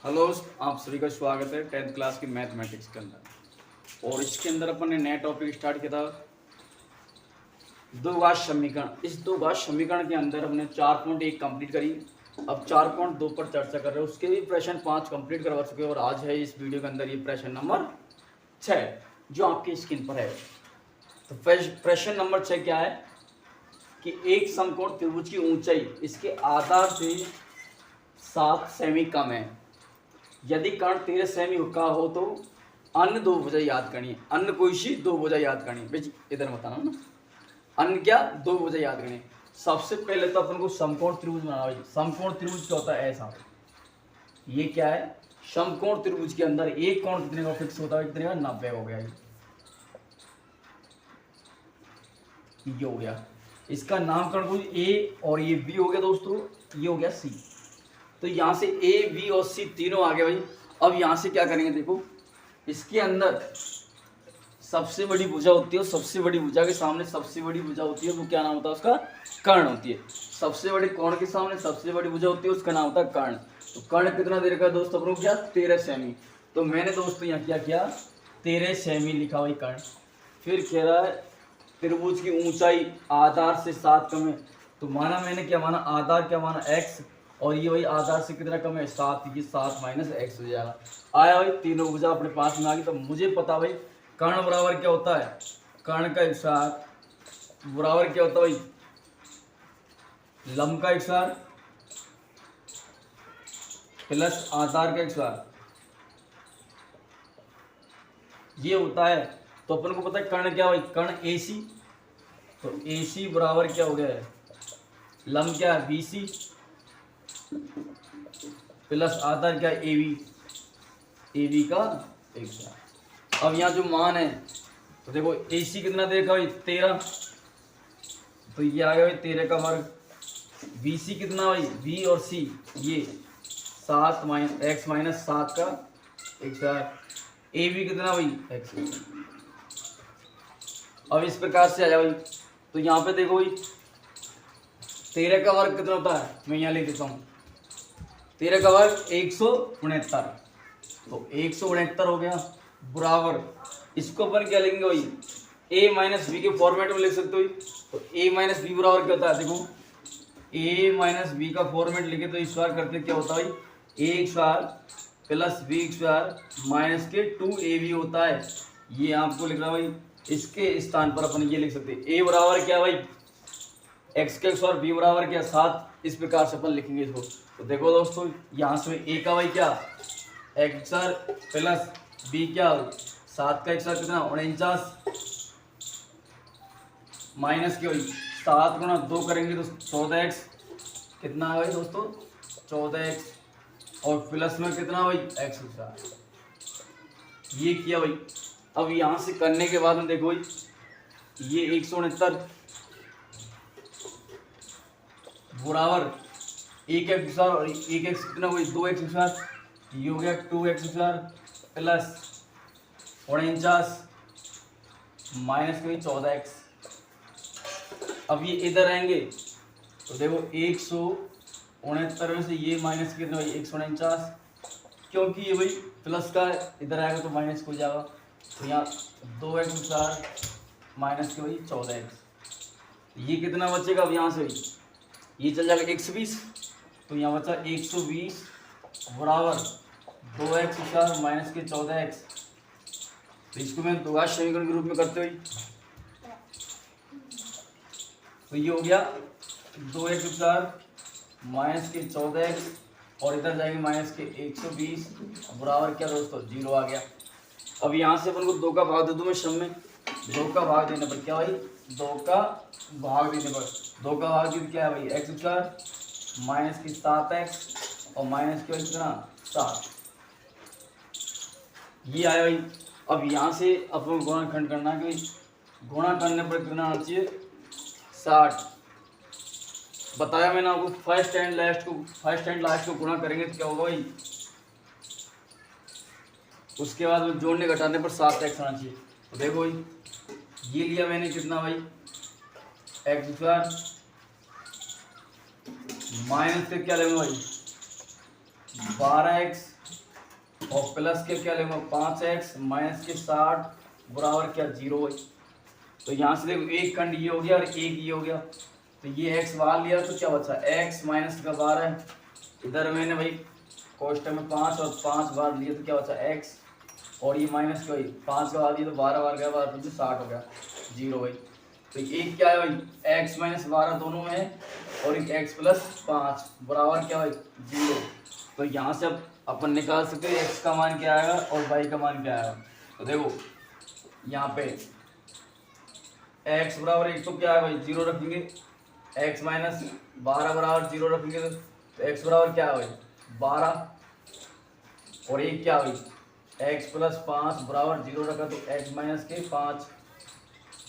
Hello, आप सभी का स्वागत है 10th क्लास की मैथमेटिक्स के अंदर। और इसके अंदर अपन ने नया टॉपिक स्टार्ट किया था द्विघात समीकरण। इस द्विघात समीकरण के अंदर हमने 4.1 कंप्लीट करी। अब 4.2 पर चर्चा कर रहे हैं। उसके भी प्रश्न 5 कंप्लीट करवा चुके हैं और आज है इस वीडियो के अंदर ये प्रश्न नंबर 6 जो आपकी स्क्रीन पर है। तो प्रश्न नंबर 6 क्या है कि एक समकोण त्रिभुज की ऊंचाई इसके आधार से 7 सेमी कम है। यदि कर्ण 13 सेमी का हो तो अन्य दो भुजा याद करनी है। अन्य कोई सी दो भुजा याद करनी है। इधर बताना ना, अन्य क्या दो भुजा याद करनी है। सबसे पहले तो अपन को समकोण त्रिभुज बनाना है। समकोण त्रिभुज क्या होता है? ऐसा, ये क्या है? समकोण त्रिभुज के अंदर एक कोण कितने का फिक्स होता है? कितने का? 90 हो गया। ये हो गया। इसका नामकरण कोई ए और ये बी हो गया दोस्तों। ये हो गया सी। तो यहाँ से ए बी और सी तीनों आ गए भाई। अब यहाँ से क्या करेंगे? देखो, इसके अंदर सबसे बड़ी भुजा होती है। सबसे बड़ी भुजा के सामने सबसे बड़ी भुजा होती है, वो क्या नाम होता है उसका? कर्ण होती है। सबसे बड़े कोण के सामने सबसे बड़ी भुजा होती है, उसका नाम होता है कर्ण। तो कर्ण कितना दे रखा है दोस्तों? अपने क्या? 13 सेमी। तो मैंने दोस्तों यहाँ क्या किया? 13 सेमी लिखा भाई कर्ण। फिर कह रहा है त्रिभुज की ऊंचाई आधार से 7 कम है। तो माना मैंने क्या माना? आधार क्या माना? x। और ये भाई आधार से कितना कम है? 7। ये 7 माइनस एक्स हो जाएगा। आया भाई, तीनों भुजा अपने पास में आ गई। तो मुझे पता भाई कर्ण बराबर क्या होता है? कर्ण का इक्सार बराबर क्या होता है भाई? लंब का इक्सार प्लस आधार का इक्सार, ये होता है। तो अपन को पता है कर्ण क्या भाई? कर्ण AC। तो AC बराबर क्या हो गया है? लंब क्या है? BC प्लस आधार क्या? AB का इक्सार। अब यहाँ जो मान है तो देखो AC कितना देखा भाई? 13। तो ये आ गया भाई 13 का वर्ग। BC कितना भाई? B और C ये 7 माइनस एक्स माइनस 7 का इक्सार। AB कितना भाई? x। अब इस प्रकार से आ जाए भाई। तो यहाँ पे देखो भाई 13 का वर्ग कितना होता है? मैं यहाँ लिख देता हूँ। 13 का वर्ग 169। तो 169 हो गया बराबर। इसको अपन क्या लिखेंगे भाई? a माइनस बी के फॉर्मेट में लिख सकते हो। तो a माइनस बी बराबर क्या होता है? देखो a माइनस बी का फॉर्मेट लिखे तो स्क्वायर करते क्या होता है भाई? a square plus B square minus के 2ab होता है। ये आपको लिख रहा भाई। इसके स्थान पर अपन ये लिख सकते हैं a बराबर क्या भाई? x के स्क्वायर, b बराबर क्या? 7। इस प्रकार से अपन लिखेंगे इसको। तो देखो दोस्तों यहाँ से a का भाई क्या? x प्लस b क्या? 7 का एक्सर कितना? 49 माइनस के भाई 7 गुना 2 करेंगे तो 14x कितना है भाई दोस्तों? 14x और प्लस में कितना भाई? x square. ये किया भाई। अब यहाँ से करने के बाद में देखो भाई ये 169 बराबर एक एक्स स्क्वायर और एक एक्स कितना हुई? 2x square. ये हो गया 2x स्क्वायर प्लस 49 माइनस के 14x। अब ये इधर आएंगे तो देखो 169 में से ये माइनस कितना भाई? 149, क्योंकि ये भाई प्लस का इधर आएगा तो माइनस हो जाएगा। तो यहाँ 2x स्क्वायर माइनस के भाई 14x। ये कितना बचेगा? अब यहाँ से ये चल जाएगा 120। तो यहाँ बचा 120 बराबर 2x स्क्वायर माइनस के 14x। तो इसको मैं द्विघात समीकरण के रूप में करते हुए तो ये हो गया 2x स्क्वायर माइनस के 14x और इधर जाएंगे माइनस के 120 बराबर क्या दोस्तों? 0 आ गया। अब यहाँ से अपन को 2 का भाग दे दूँ मैं सम में। 2 का भाग देने पर क्या भाई? 2 का भाग देने पर 2 का भाग दे क्या है भाई? x स्क्वायर माइनस की 7x और माइनस के कितना? 7। ये आया भाई। अब यहाँ से अपन को गुणाखंड करना है कि गुणा करने पर कितना आना चाहिए? 60। बताया मैंने आपको फर्स्ट एंड लास्ट को गुणा करेंगे तो क्या होगा भाई? उसके बाद जोड़ने घटाने पर 7x आना चाहिए। तो देखो भाई ये लिया मैंने कितना भाई? x स्क्वायर माइनस से क्या लेंगे भाई? 12x और प्लस के क्या लेंगे 5x माइनस के 60 बराबर क्या 0 है। तो यहाँ से देखो एक खंड ये हो गया और एक ये हो गया, तो ये x बाहर लिया तो क्या बचा x माइनस का 12, इधर मैंने भाई कोष्टक में 5 और 5 बार लिए तो क्या बचा x, और ये माइनस का 5 का बार दिया तो 12 बार गया, 12 तो 60 हो गया 0 भाई। तो एक क्या है भाई x माइनस 12 दोनों में है, और एक x प्लस 5 बराबर क्या भाई 0। तो यहाँ से अब अपन निकाल सकते हैं x का मान क्या आएगा और y का मान क्या आएगा। तो देखो यहाँ पे x बराबर 1 तो क्या है भाई 0 रखेंगे, x माइनस 12 बराबर 0 रखेंगे तो x बराबर क्या है भाई 12, और एक क्या भाई x प्लस 5 बराबर 0 रखा तो x माइनस के 5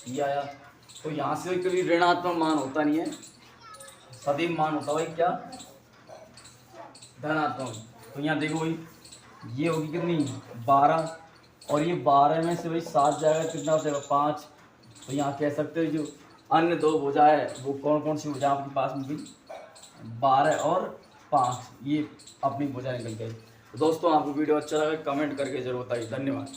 ये आया। तो यहाँ से कभी ऋणात्मक मान होता नहीं है, सदैव मान होता भाई क्या धनात्मक। तो यहाँ देखो भाई ये होगी कितनी 12, और ये 12 में से भाई 7 जाएगा कितना हो जाएगा 5। तो यहाँ कह सकते हो जो अन्य दो भुजा है वो कौन कौन सी भुजा आपके पास में भी 12 और 5 ये अपनी भुजा निकल गई। तो दोस्तों आपको वीडियो अच्छा लगा कमेंट करके जरूर बताइए। धन्यवाद।